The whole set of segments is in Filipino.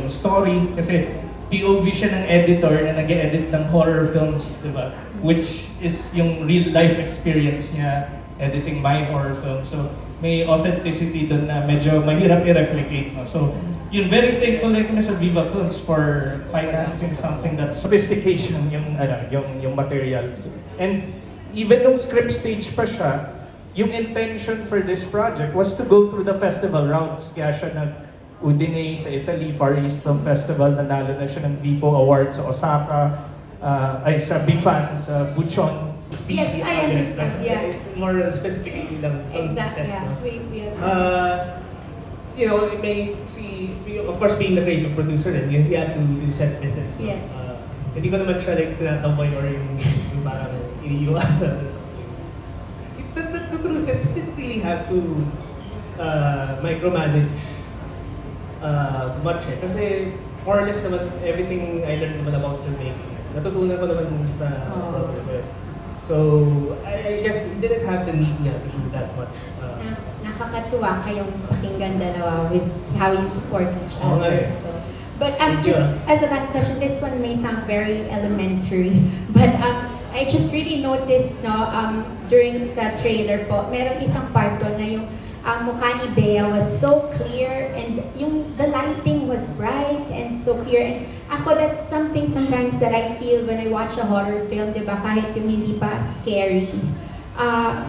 yung story. Kasi POV siya ng editor na nag-edit ng horror films, di ba? Which is yung real life experience niya editing my horror film. So may authenticity doon na medyo mahirap i-replicate. No? So yun, very thankful like kami sa Viva Films for financing something that's sophistication yung materials. And even nung script stage pa siya, yung intention for this project was to go through the festival rounds. Kaya siya nag-Udine sa Italy, Far East Film Festival, nanalo na siya ng VIPO Award sa Osaka, sa Bifan, sa Buchon. Yes, I understand. Yeah. It's more specifically lang Exactly. Yeah. no? We understand. You know, it may see, of course, being the creative producer, then he had to do set visits. No? Yes. Hindi ko naman siya like tinatamboy or yung parang iniiwasan. The truth is, you didn't really have to micromanage much eh. Kasi more or less naman, everything I learned naman about filmmaking, natutunan ko naman sa So, I guess he didn't have the need niya to do that much. Nakakatuwa kayong pakinggan dalawa with how you support each Oo nga other. eh. So, but just as a last question, this one may sound very elementary, but I just really noticed during sa trailer po, merong isang part doon na yung mukha ni Bea was so clear and the lighting was bright and so clear. And ako, that's something sometimes that I feel when I watch a horror film, di ba? Kahit yung hindi pa scary,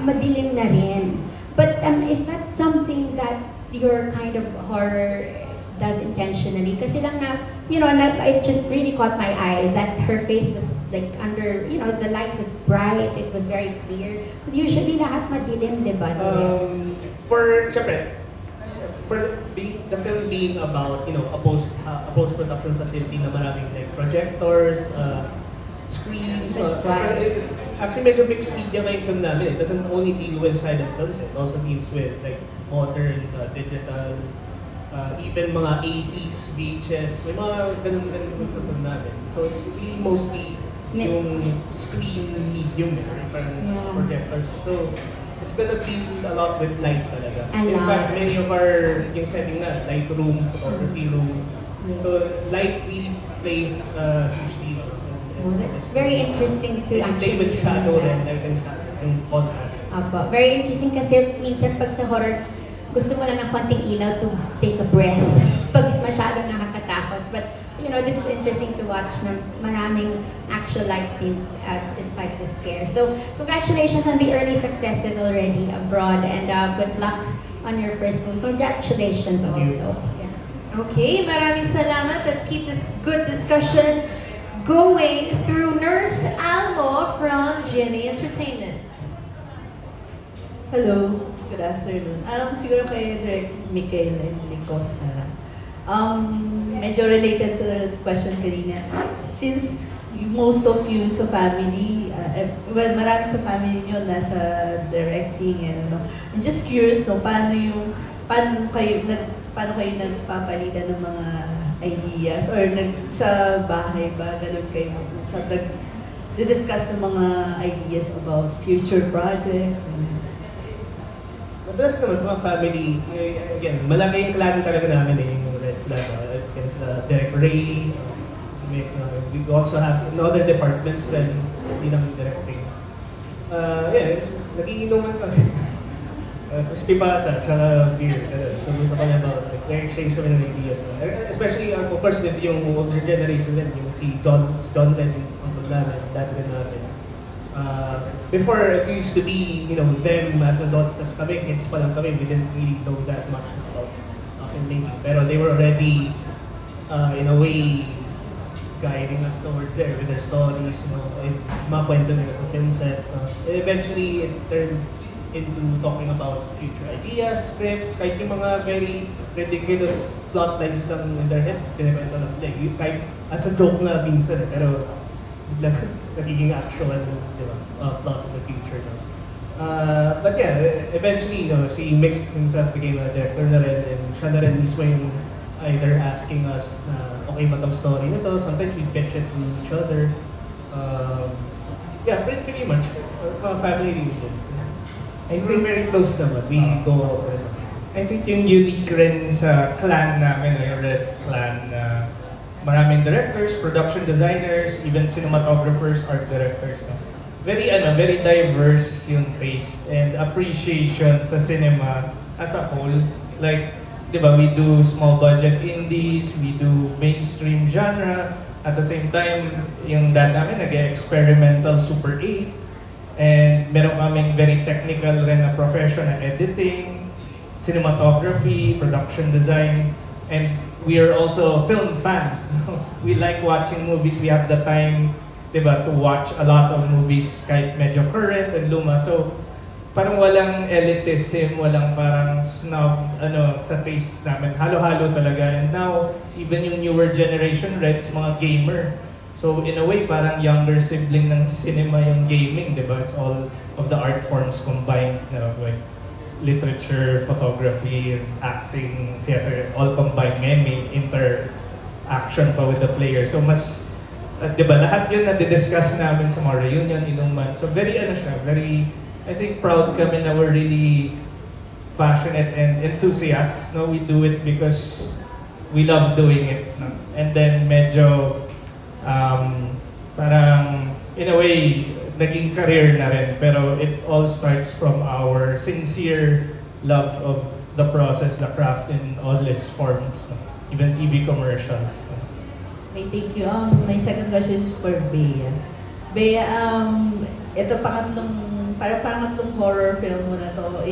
madilim na rin. But is that something that your kind of horror does intentionally? Kasi lang it just really caught my eye that her face was like under, the light was bright, it was very clear. Because usually lahat madilim, di ba? Syempre, for the film being about, a post-production facility na maraming like projectors, screens. That's right. Actually, medyo mixed media nga yung film namin. It doesn't only deal with silent films, it also deals with like modern, digital, even mga 80s VHS. May mga ganun sa film namin. So it's really mostly yung screen medium, parang projectors. So it's gonna deal a lot with light talaga. In fact, many of yung setting na, light room, photography room. Yes. So light really plays a huge deal. That's very interesting to actually play with shadow and yung contrast. Very interesting kasi minsan pag sa horror, gusto mo lang ng konting ilaw to take a breath. Pag masyadong nakakatakot. But, this is interesting to watch na maraming actual light scenes despite the scare. So, congratulations on the early successes already abroad and good luck on your first movie. Congratulations also. Yeah. Okay, maraming salamat. Let's keep this good discussion going through Nurse Almo from GMA Entertainment. Hello, good afternoon. Siguro kay Direk Mikael and Nikos na lang. Medyo related sa question kanina. Since most of you sa family, marami sa family nyo nasa directing and I'm just curious paano kayo nagpapalitan ng mga ideas or sa bahay ba ganun kayo mag-usap, discuss ng mga ideas about future projects? Madalas naman sa mga family, again, malaki yung clan talaga namin yung Red Flag, against Derek Ray. We also have in other departments when hindi lang directing. Nagiinuman kami. Crispy pata, tsaka beer. So, gusto kami about, exchange kami ng ideas. Especially, of course, with yung older generation din, yung si John Len, yung uncle namin, dad rin namin. Before, it used to be, them as adults, tas kami, kids pa lang kami, we didn't really know that much about filmmaking. Pero they were already, in a way, guiding us towards there with their stories, mga kwento nila sa film sets. And eventually, it turned into talking about future ideas, scripts, kahit yung mga very ridiculous plot lines lang in their heads, kinikwento lang. Like, kahit as a joke na minsan, pero nagiging actual, di ba, plot in the future. But yeah, eventually, si Mick himself became a director na rin, and siya na rin mismo yung either asking us na okay ba tong story na to, sometimes we pitch it to each other. Yeah, pretty much, family reunions. We're very close naman, we go out rin. I think yung unique rin sa clan namin, no, yung Red Clan, na maraming directors, production designers, even cinematographers, art directors. No? Very diverse yung taste and appreciation sa cinema as a whole. Like, di ba, we do small budget indies, we do mainstream genre. At the same time, yung dad namin nag-experimental Super 8. And meron kaming very technical rin na profession na editing, cinematography, production design. And we are also film fans. We like watching movies. We have the time, diba, to watch a lot of movies kahit medyo current and luma. So, parang walang elitism, walang parang snob sa tastes namin. Halo-halo talaga. And now, even yung newer generation Reds, mga gamer. So, in a way, parang younger sibling ng cinema yung gaming, diba? It's all of the art forms combined, like literature, photography, and acting, theater, all combined. Ngayon, may interaction pa with the player. So, mas, diba, lahat yun na discuss namin sa mga reunion, inuman. So, very, very, I think proud kami na we're really passionate and enthusiasts. No? We do it because we love doing it. No? And then medyo parang in a way naging career na rin. Pero it all starts from our sincere love of the process, the craft in all its forms. No? Even TV commercials. No? Okay, thank you. My second question is for Bea. Bea, ito pangatlong horror film mo na to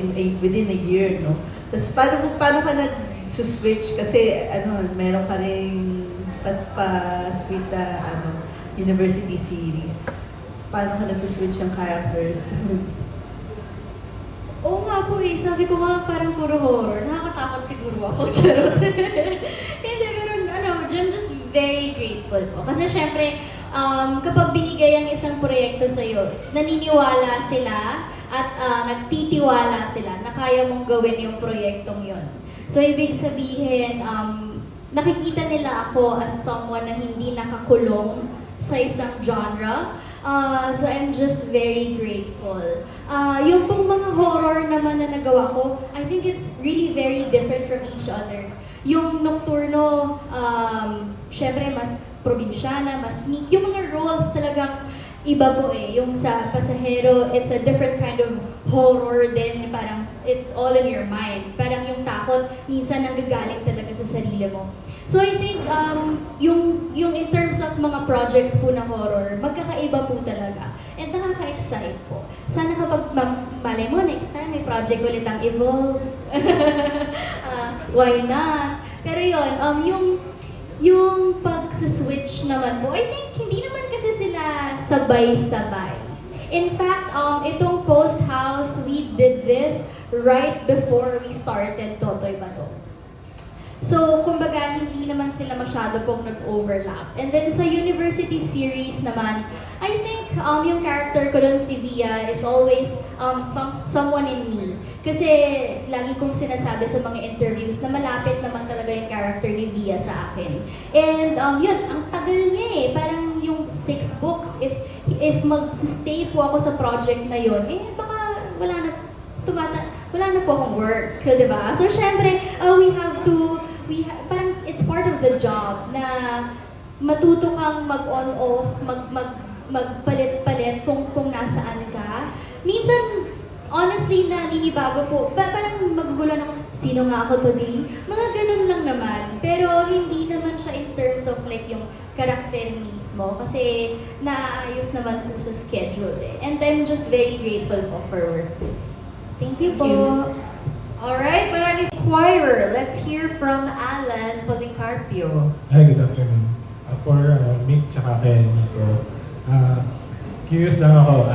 within a year, no? Tapos paano ka nag-switch? Kasi meron ka rin pa-sweet na university series. So, paano ka nag-switch ng characters? Oo nga po sabi ko nga parang puro horror. Nakakatakot siguro ako, charot. Hindi, pero I'm just very grateful po. Kasi syempre, kapag binigay ang isang proyekto sa'yo, naniniwala sila at nagtitiwala sila na kaya mong gawin yung proyektong yon. So, ibig sabihin, nakikita nila ako as someone na hindi nakakulong sa isang genre. So, I'm just very grateful. Yung pong mga horror naman na nagawa ko, I think it's really very different from each other. Yung Nocturno, syempre mas probinsyana, mas sneak. Yung mga roles talagang iba po Yung sa Pasahero, it's a different kind of horror din. Parang it's all in your mind. Parang yung takot, minsan nanggagaling talaga sa sarili mo. So I think yung in terms of mga projects po na horror, magkakaiba po talaga. And nakaka-excite po. Sana kapag malay mo, next time may project ulit ang Evolve. Why not? Pero yun, yung pag-switch naman po, I think hindi naman kasi sila sabay-sabay. In fact, itong Post House, we did this right before we started Totoy Manok. So, kumbaga, hindi naman sila masyado pong nag-overlap. And then sa university series naman, I think yung character ko dun si Via is always someone in me. Kasi lagi kong sinasabi sa mga interviews na malapit naman talaga yung character ni Via sa akin. And yun, ang tagal niya Parang yung 6 books, if mag-stay po ako sa project na yun, baka wala na po akong work, di ba? So, syempre, parang it's part of the job na matuto kang mag-on-off, magpalit-palit kung nasaan ka. Minsan, honestly, naninibago po. Parang magugulo ako, sino nga ako today? Mga ganun lang naman. Pero hindi naman siya in terms of like yung karakter mismo. Kasi naayos naman po sa schedule And I'm just very grateful po for work. Thank you po. Alright, maraming choir. Let's hear from Alan Policarpio. Hi, good afternoon. For Mick tsaka kay Nico, curious lang ako,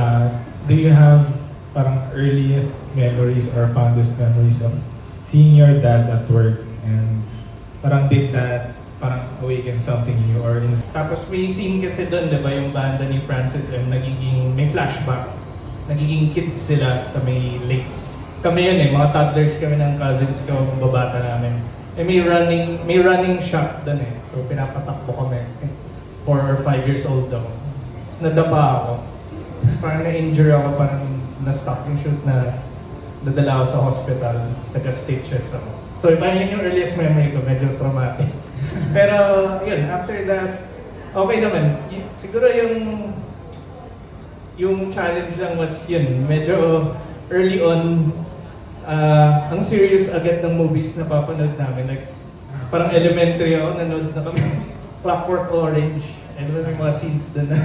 do you have parang earliest memories or fondest memories of seeing your dad at work and parang did that parang awaken something new or Tapos may scene kasi doon, di ba, yung banda ni Francis M, may flashback. Nagiging kids sila sa may lake. Kami yun mga toddlers kami ng cousins ko, babata namin. May running shot doon So pinapatakbo kami. I think 4 or 5 years old ako. Tapos nadapa ako. Tapos parang na-injure ako, parang na-stop yung shoot na dadala ako sa hospital, nag-stitches ako. So parang yun yung earliest memory ko, medyo traumatic. Pero yun, after that, okay naman. Siguro yung challenge lang was yun, medyo early on, ang serious agad ng movies na papanood namin. Like, parang elementary ako, nanood na kami. Clockwork Orange. And may mga scenes doon na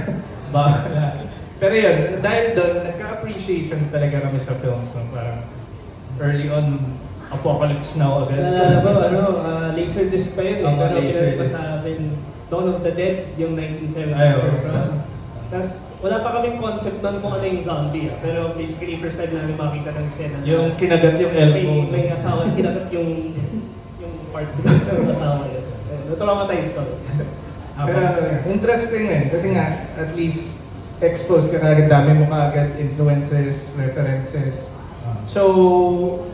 bawala. Pero yun, dahil doon, nagka-appreciation talaga kami sa films. No? Parang early on, Apocalypse Now agad. Naalala ba, Laserdisc pa yun. Oo, Pero pinag pa Laserdisc. sa amin, Dawn of the Dead, yung 1970s Ay, oo. version. Tapos, wala pa kaming concept nun kung ano yung zombie. Pero basically, first time namin makita ng eksena. Yung kinagat yung elbow. May asawa, kinagat yung part ng asawa. Yes. Traumatize ko. Pero interesting rin. Kasi nga, at least, exposed ka na agad. Dami mo kaagad influences, references. So,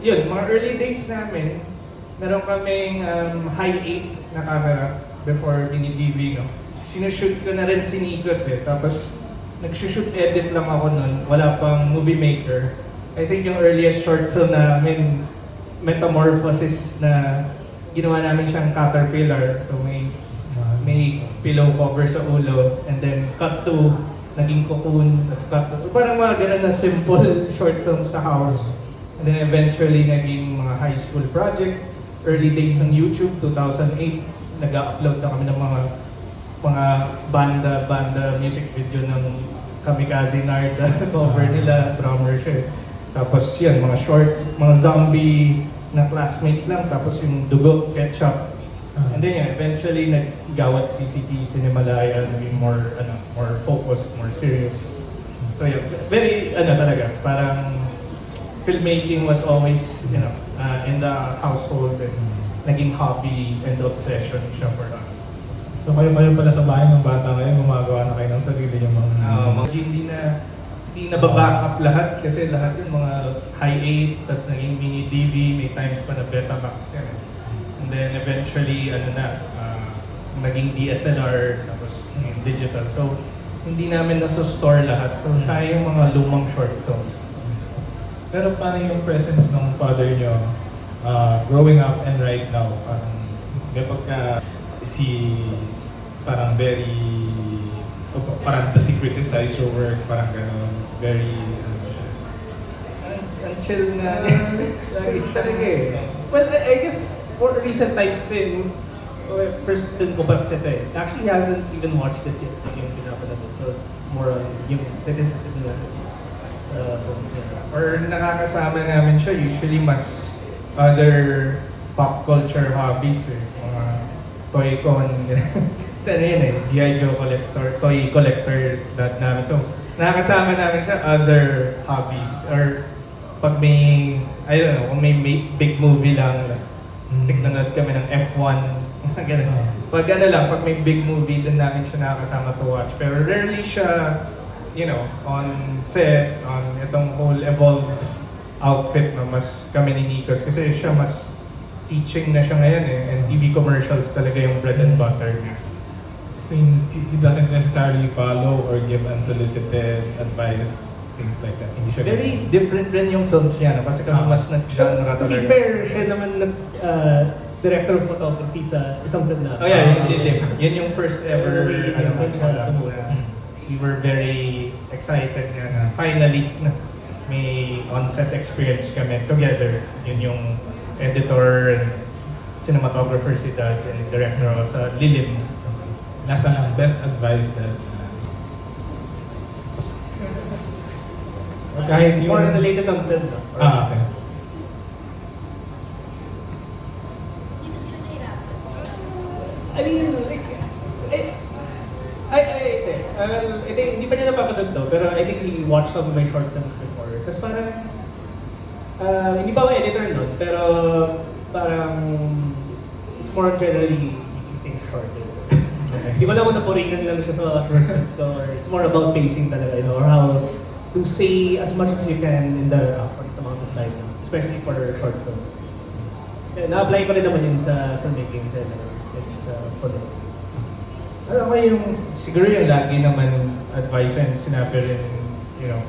yun, mga early days namin, meron kaming high 8 na camera before mini-DV, no? Sinushoot ko na rin si Nikos eh. Tapos, nagsushoot edit lang ako nun. Wala pang movie maker. I think yung earliest short film namin, Metamorphosis, na ginawa namin siyang caterpillar. So, may pillow cover sa ulo. And then, cut to naging cocoon. Tapos cut to, parang mga ganun na simple short films sa house. And then eventually, naging mga high school project. Early days ng YouTube, 2008, nag-upload na kami ng mga banda music video ng Kamikaze Narda cover nila, drummer siya. Tapos yun, mga shorts, mga zombie na classmates lang, tapos yung dugo, ketchup. And then yeah, eventually naggawat CCP, Cinemalaya, naging more focused, more serious. So yeah, very talaga, parang filmmaking was always, in the household and naging hobby and obsession siya for us. So kayo pala sa bahay ng bata ngayon, gumagawa na kayo ng sarili yung mga... Hindi na baback up lahat kasi lahat yung mga high 8, tapos naging mini DV, may times pa na Betamax yan. And then eventually, naging DSLR, tapos naging digital. So, hindi namin nasa-store lahat. So, siya yung mga lumang short films. Pero paano yung presence ng father nyo growing up and right now? Parang may pagka parang parang does he criticize your work? Parang gano'n, very, ano ba siya? Ang chill na lagi Talaga eh. Well, I guess, more recent times kasi, first film ko pa kasi ito eh. Actually, he hasn't even watched this yet, yung pinapanood. So it's more on yung criticism na sa films niya. Or nakakasama namin siya, usually mas other pop culture hobbies eh. Mga Toy-Con, kasi yun eh, G.I. Joe collector, toy collector that namin. So, nakakasama namin siya other hobbies. Or pag may, I don't know, kung may big movie lang, tignan kami ng F1, ganun. Pag pag may big movie, din namin siya nakakasama to watch. Pero rarely siya, on set, on itong whole Evolve outfit na mas kami ni Nikos. Kasi siya mas teaching na siya ngayon eh. And TV commercials talaga yung bread and butter niya. So he doesn't necessarily follow or give unsolicited advice, things like that. Hindi siya Very different rin yung films niya, no? Kasi kami mas nag-genre To be talaga. fair, siya naman director of photography sa isang film na. Oh yeah, yung Lilim. Yun yung first ever, Mm. we were very excited nga na finally may on-set experience kami together. Yun yung editor and cinematographer si Dad and director ako sa Lilim. Nasa lang, best advice that kahit yung... More related ng film na. Okay. I mean, like, hindi pa niya napapanood to, pero I think he watched some of my short films before. Tapos parang, hindi pa ako editor nun, pero parang, it's more generally making things short. Di ba naman napuringan lang siya sa short films ko, or it's more about pacing talaga, or how to say as much as you can in the shortest amount of time, especially for short films. Na-apply ko rin naman yun sa filmmaking general, sa film. Alam mo siguro yung lagi naman advice and sinabi rin,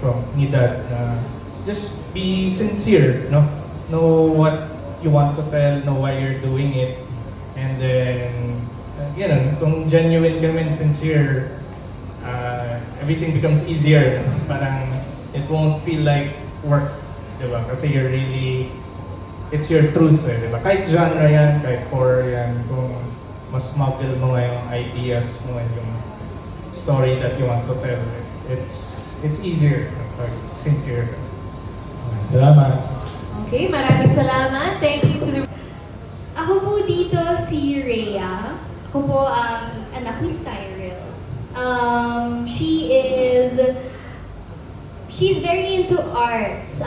from ni Dad na just be sincere, no? Know what you want to tell, know why you're doing it, and then, kung genuine ka and sincere, everything becomes easier. Parang, it won't feel like work, di ba? Kasi you're really, it's your truth, di ba? Kahit genre yan, kahit horror yan, kung mas smuggle mo nga yung ideas mo and yung story that you want to tell, it's easier kapag sincere ka. Okay, salamat. Okay, maraming salamat. Thank you to the... Ako po dito si Rhea. Ako po ang anak ni Cyril. She's very into arts.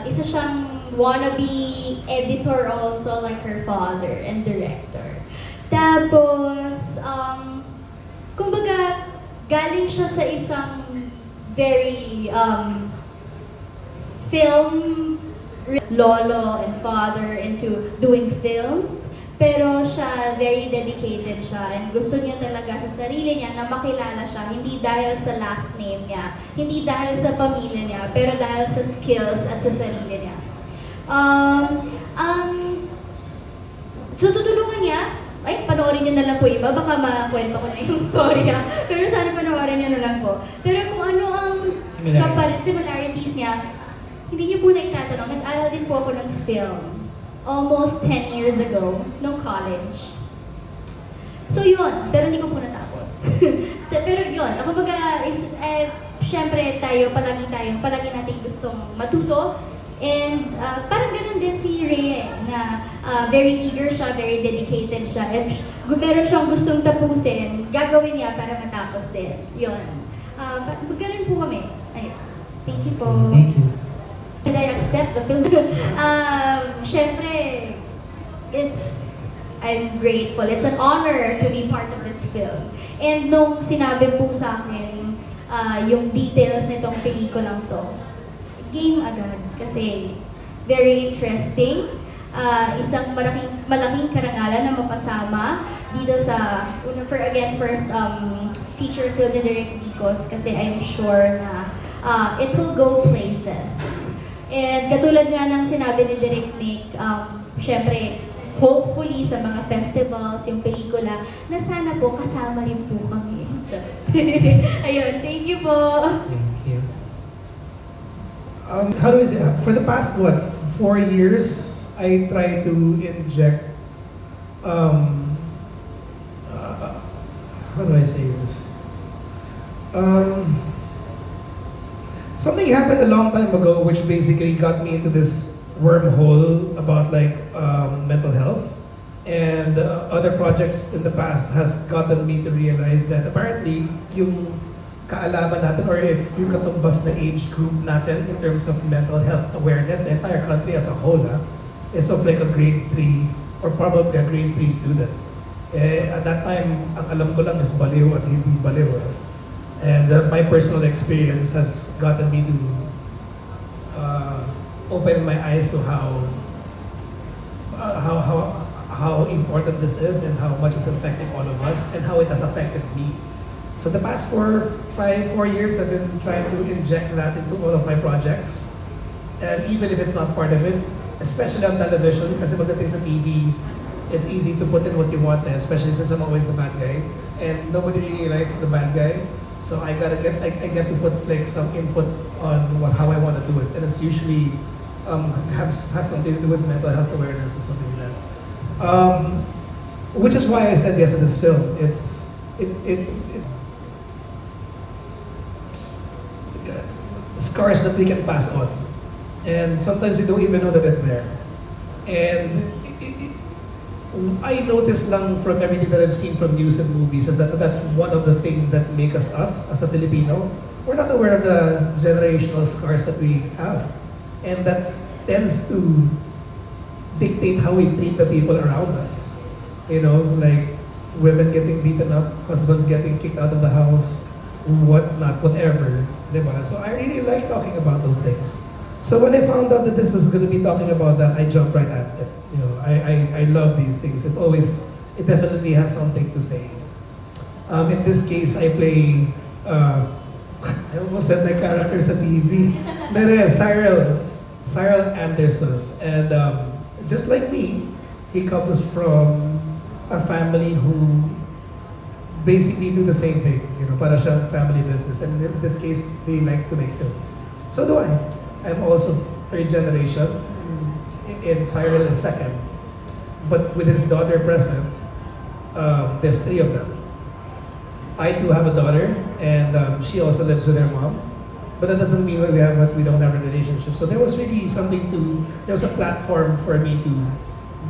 Isa siyang wannabe editor also like her father and director. Tapos, kumbaga, galing siya sa isang very film lolo and father into doing films. Pero siya, very dedicated siya and gusto niya talaga sa sarili niya na makilala siya, hindi dahil sa last name niya, hindi dahil sa pamilya niya, pero dahil sa skills at sa sarili niya. So tutulungan niya, panoorin niyo na lang po iba, baka makwento ko na yung story ha. Pero sana panoorin niyo na lang po. Pero kung ano ang similarities niya, hindi niyo po na itatanong, nag-aral din po ako ng film. Almost 10 years ago, nung college. So yun, pero hindi ko po natapos. Pero yun, kumbaga, syempre palagi natin gustong matuto. And parang ganun din si Rhea, na very eager siya, very dedicated siya. If meron siyang gustong tapusin, gagawin niya para matapos din. Yun. Ganun po kami. Ayun. Thank you po. Thank you. Did I accept the film? Syempre, I'm grateful. It's an honor to be part of this film. And nung sinabi po sa akin yung details nitong pelikulang to, game agad. Kasi very interesting. Isang malaking karangalan na mapasama dito sa, first feature film ni Direk Vicos, kasi I'm sure na it will go places. And katulad nga ng sinabi ni Direk Mick, syempre, hopefully sa mga festivals, yung pelikula, na sana po kasama rin po kami. Ayun, thank you po. Thank you. How do I say? For the past 4 years, I try to inject. How do I say this? Something happened a long time ago, which basically got me into this wormhole about mental health, and other projects in the past has gotten me to realize that apparently yung kaalaman natin, or if yung katumbas na age group natin in terms of mental health awareness, the entire country as a whole is of like a grade 3 or probably a grade 3 student. At that time, ang alam ko lang is baliw at hindi baliw. And my personal experience has gotten me to open my eyes to how important this is and how much it's affecting all of us and how it has affected me. So the past 4 years, I've been trying to inject that into all of my projects. And even if it's not part of it, especially on television, kasi pagdating sa TV, it's easy to put in what you want, especially since I'm always the bad guy. And nobody really likes the bad guy. So I get to put like some input on how I want to do it, and it's usually has something to do with mental health awareness and something like that. Which is why I said yes to this film. Scars that we can pass on, and sometimes we don't even know that it's there. And I noticed lang from everything that I've seen from news and movies is that that's one of the things that make us as a Filipino. We're not aware of the generational scars that we have. And that tends to dictate how we treat the people around us. You know, like women getting beaten up, husbands getting kicked out of the house, whatnot, whatever. Diba? So I really like talking about those things. So when I found out that this was going to be talking about that, I jumped right at it. You know, I love these things. It definitely has something to say. In this case, I play I almost said my character sa TV. Pero Cyril Anderson. And just like me, he comes from a family who basically do the same thing. You know, para siyang family business. And in this case, they like to make films. So do I. I'm also third generation. And Cyril is second. But with his daughter present, there's three of them. I too have a daughter, and she also lives with her mom. But that doesn't mean that we don't have a relationship. So there was really there was a platform for me to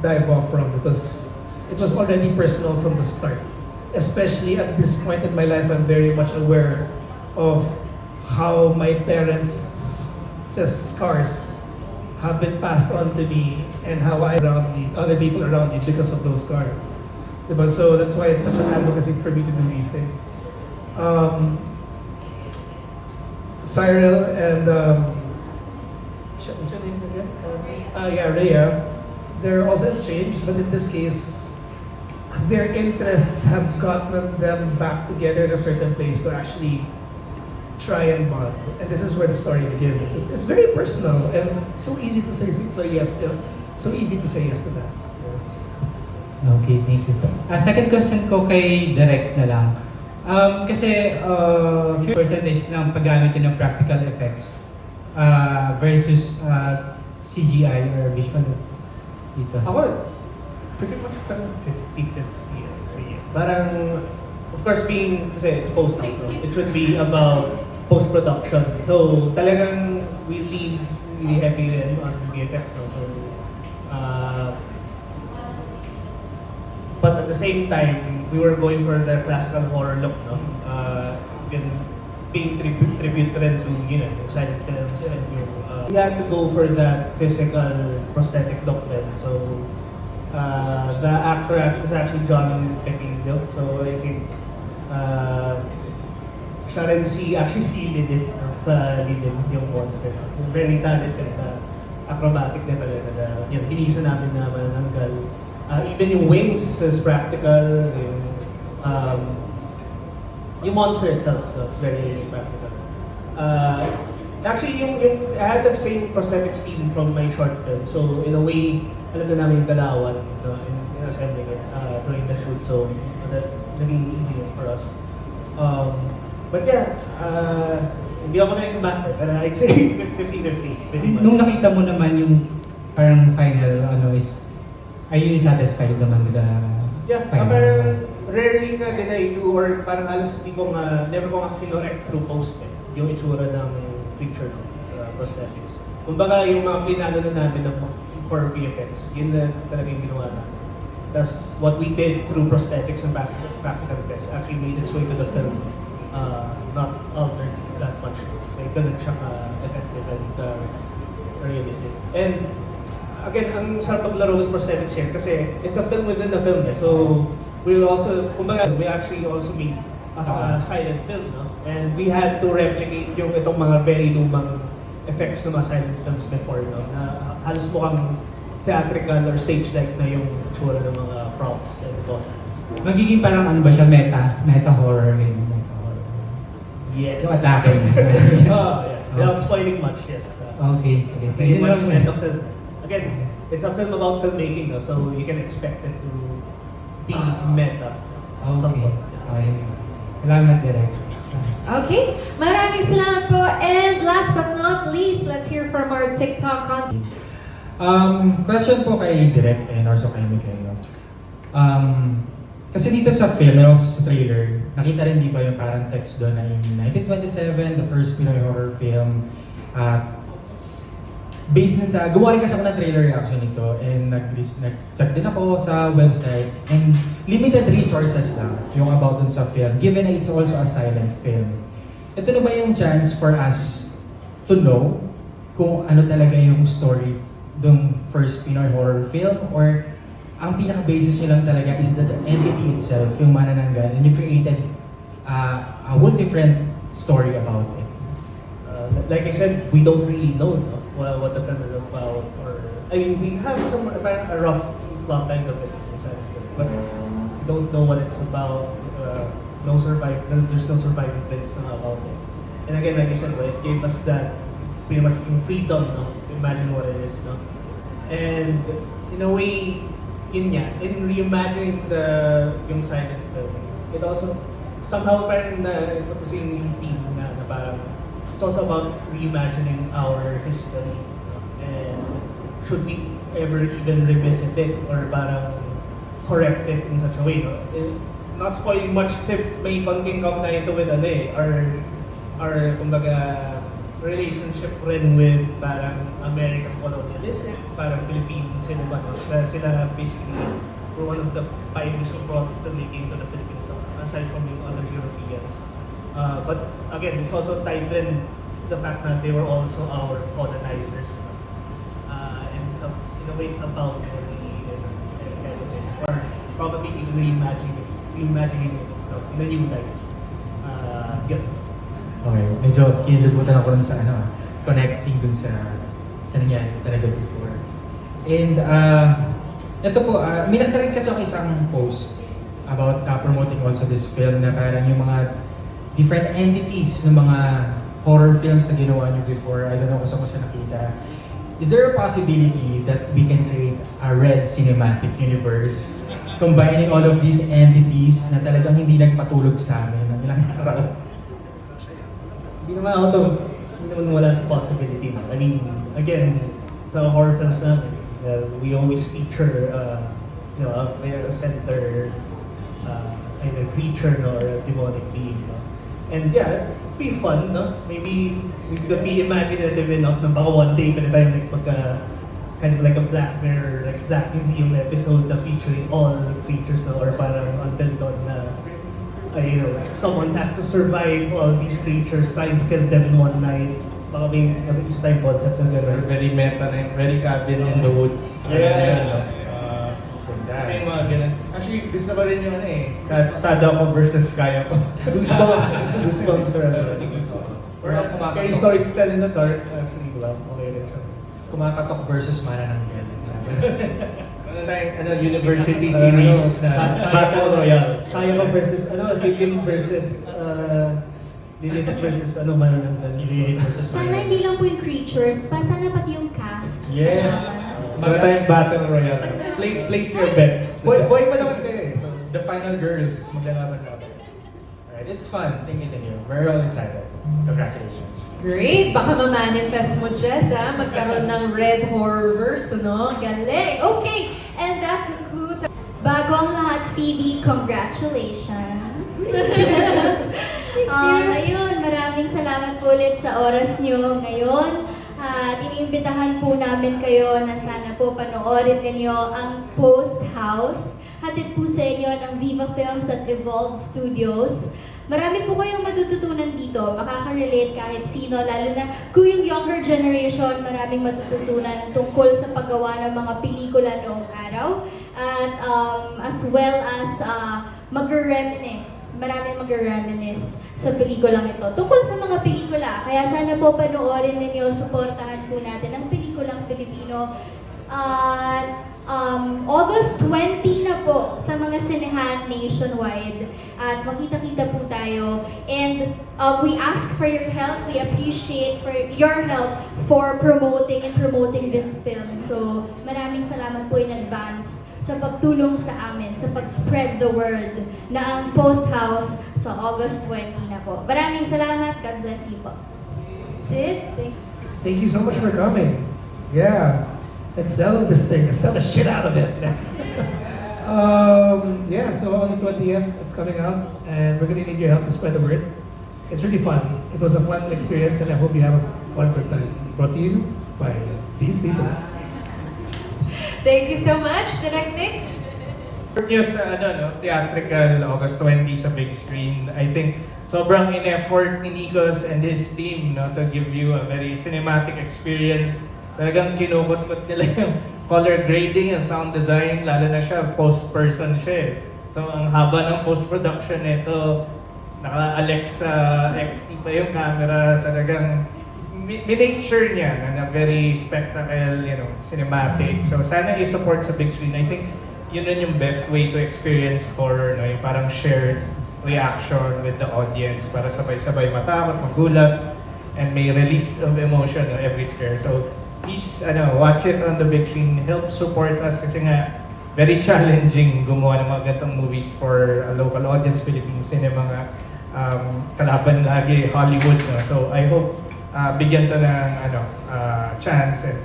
dive off from, because it was already personal from the start. Especially at this point in my life, I'm very much aware of how my parents' scars have been passed on to me, and how other people around me, because of those scars. Diba? So that's why it's such an advocacy for me to do these things. Cyril and what's her name again? Rhea. They're also estranged, but in this case, their interests have gotten them back together in a certain place to actually try and bond. And this is where the story begins. It's very personal and so easy to say so easy to say yes to that. Okay, thank you. Second question ko kay Direk na lang. Kasi percentage ng paggamit ng practical effects versus CGI or visual dito. Ako, pretty much parang 50-50, I'd say. Parang, of course, kasi it's post-house, no? It should be about post-production. So, talagang we lean really heavy on VFX, no? So, but at the same time, we were going for the classical horror look, no? Being tribute rin to, yung silent films and yung... we had to go for that physical prosthetic look rin. So, the actor is actually John Pepillo. So, I think siya rin actually si Lilith, no? Sa Lilith, yung monster. Very talented na acrobatic na talaga. Yun, pinisa namin na mananggal. Even yung wings is practical. Yung monster itself, so it's very practical. Actually, I had the same prosthetics team from my short film. So in a way, alam na namin yung galawan, in assembling it during the shoot. So that naging easier for us. But yeah, hindi ako na sa math, pero I'd say 50-50. Nung nakita mo naman yung parang final are you satisfied naman with the final? Parang rarely nga din I do, or parang halos never ko nga kinorek through post yung itsura ng picture ng prosthetics. Kumbaga yung mga pinano na namin for VFX, yun na talaga yung ginawa namin. Tapos what we did through prosthetics and practical effects actually made its way to the film, not altered that much. Like ganun siya ka-effective and realistic. And again, ang sarap maglaro with prosthetics here kasi it's a film within a film. So we actually also made silent film, no? And we had to replicate itong mga very lumang effects ng mga silent films before, no? Na halos mukhang theatrical or stage-like na yung tsura ng mga props and costumes. Magiging parang siya, meta horror, meta horror. Yes. Yung atake niya. Yes. Without spoiling much, yes. Okay, sige. Pretty much meta film. Again, it's a film about filmmaking, no? So you can expect it to be meta at some point. Okay. Salamat, Direk. Okay, maraming salamat po. And last but not least, let's hear from our TikTok content. Question po kay Direk and also kay Mikael. Kasi dito sa film, and also sa trailer, nakita rin di ba yung parang text doon na yung 1927, the first Pinoy horror film. Based din sa, gumawa rin kasi ako ng trailer reaction nito and nag-check din ako sa website and limited resources lang yung about dun sa film given na it's also a silent film. Ito na ba yung chance for us to know kung ano talaga yung story dun first Pinoy horror film or ang pinaka-basis nyo lang talaga is the entity itself, yung manananggal, and you created a whole different story about it? Like I said, we don't really know, no? What the film is about, or I mean, we have a rough plot line of it inside of it, but we don't know what it's about. There's no surviving bits about it. And again, like I said, it gave us that pretty much yung freedom, no? To imagine what it is, no? And in a way, yun nga, in reimagining yung silent film, it also somehow parang ito kasi yung theme na parang it's also about reimagining our history, no? And should we ever even revisit it or parang correct it in such a way, no? Not spoiling much kasi may konting kaugnayan ito with our kumbaga relationship rin with parang American colonialism, parang Philippine cinema, no? Kaya sila basically were one of the pioneers who brought filmmaking to the Philippines, aside from yung other Europeans. But again, it's also tied in to the fact that they were also our colonizers. And so, in a way, it's about or probably even reimagining it in a new light. Yun. Okay, medyo kinilibutan ako rin sa connecting dun sa nangyari talaga before. And ito po, may nakita rin kasi ako isang post about promoting also this film na parang yung mga different entities ng mga horror films na ginawa niyo before. I don't know kung saan ko siya nakita. Is there a possibility that we can create a Red Cinematic Universe combining all of these entities na talagang hindi nagpatulog sa amin ng ilang araw? Hindi naman wala sa possibility. I mean, again, sa horror films namin, we always feature, a center, either creature no, or a demonic being. No? And yeah, it'd be fun, no? Maybe we could be imaginative enough na baka one day pwede tayo kind of like a Black Mirror, like Black Museum episode na featuring all the creatures no? Or parang Until Dawn na someone has to survive all these creatures trying to kill them in one night. Baka may isa tayong concept na gano'n. Very meta na yun. Very cabin in the woods. Yes! May mga ganun. Actually, gusto ba rin yung Sada ko versus Kaya ko. Goosebumps or scary stories to tell in the dark. Actually, okay rin siya. Kumakatok versus Mana ng University series na Battle Royale. Kaya ko versus, Lilith versus, Manananggal. Lilith versus Sana hindi lang po yung creatures, sana pati yung cast. Yes. Meron tayong Battle Royale. Place your bets. Boy pa naman kayo eh. So, The final girls, maglalaban-laban. Alright, it's fun. Thank you. We're all excited. Congratulations. Great! Baka ma-manifest mo, Jess, ha? Magkaroon ng Red Horrorverse, no? Galing! Okay, and that concludes... Bago ang lahat, Phoebe, congratulations! Ayun, maraming salamat po ulit sa oras nyo ngayon. At iniimbitahan po namin kayo na sana po panoorin ninyo ang Post House. Hatid po sa inyo ng Viva Films at Evolve Studios. Marami po kayong matututunan dito, makaka-relate kahit sino, lalo na kung yung younger generation, maraming matututunan tungkol sa paggawa ng mga pelikula noong araw. At as well as mag-reminisce, maraming mag-reminisce sa pelikulang ito. Tungkol sa mga pelikula, kaya sana po panoorin ninyo, suportahan po natin ang pelikulang Pilipino. August 20 na po sa mga sinehan nationwide at makita-kita po tayo, and we ask for your help. We appreciate for your help for promoting this film. So maraming salamat po in advance sa pagtulong sa amin, sa pag-spread the word na ang Post House sa August 20 na po. Maraming salamat. God bless you po. Sid, Thank you so much for coming. Yeah. Let's sell this thing. Let's sell the shit out of it. So on the 20th, it's coming out, and we're gonna need your help to spread the word. It's really fun. It was a fun experience, and I hope you have a fun good time. Brought to you by these people. thank you so much, Direct Nick. Yes, theatrical August 20 sa big screen. I think sobrang in-effort ni Nikos and his team to give you a very cinematic experience. Talagang kinukot-kot nila yung color grading, yung sound design, lalo na siya, post-person siya eh. So ang haba ng post-production nito, naka-Alexa XT pa yung camera, talagang minake sure niya na very spectacle, cinematic. So sana i-support sa big screen. I think yun rin yung best way to experience horror, yung parang shared reaction with the audience para sabay-sabay matakot, magulat, and may release of emotion every scare. So please watch it on the big screen. Help support us kasi nga very challenging gumawa ng mga ganitong movies for a local audience. Philippine cinema nga, kalaban lagi Hollywood. No? So I hope bigyan to ng chance and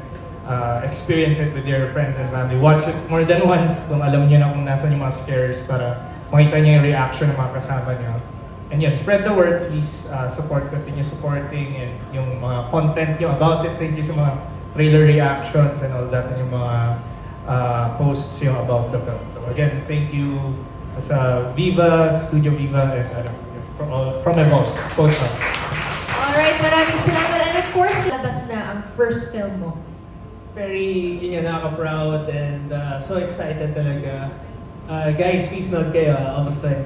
experience it with your friends and family. Watch it more than once kung alam niyo na kung nasan yung mga scares para makita niyo yung reaction ng mga kasama niyo. And yun, spread the word. Please continue supporting and yung mga content niyo about it. Thank you sa mga trailer reactions and all that and yung mga posts niyo about the film. So again, thank you sa Viva, Studio Viva, and from Evolve, Post Up. Alright, maraming salamat. And of course, labas na ang first film mo. Very, nakaka-proud and so excited talaga. Guys, please note kayo, almost 20.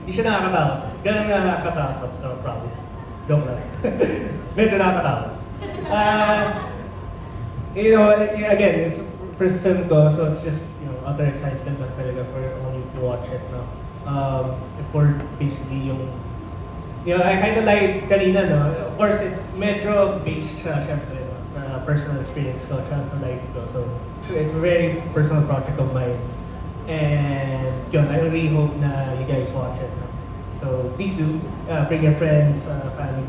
Hindi siya nakakatakot. Ganun nga nakakatakot, promise. Joke lang. Medyo nakakatakot. Again, it's first film ko, so it's just, utter excitement lang talaga for all you to watch it. No? For basically I kind of like kanina, no? Of course, it's medyo based siya, syempre, no? Sa personal experience ko, sa life ko. So it's a very personal project of mine. And yun, I really hope na you guys watch it. No? So please do, bring your friends, family.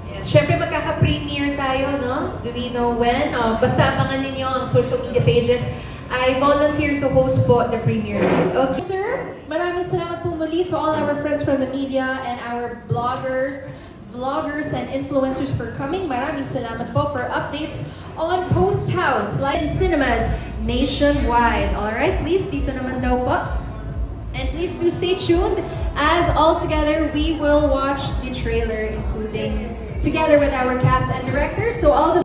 Yes, syempre magkaka-premiere tayo, no? Do we know when? Basta abangan ninyo ang social media pages. I volunteer to host po the premiere. Okay, sir, maraming salamat po muli to all our friends from the media and our bloggers, vloggers, and influencers for coming. Maraming salamat po for updates on Post House, live in cinemas nationwide. Alright, please, dito naman daw po. And please do stay tuned as all together we will watch the trailer, including together with our cast and directors. So all the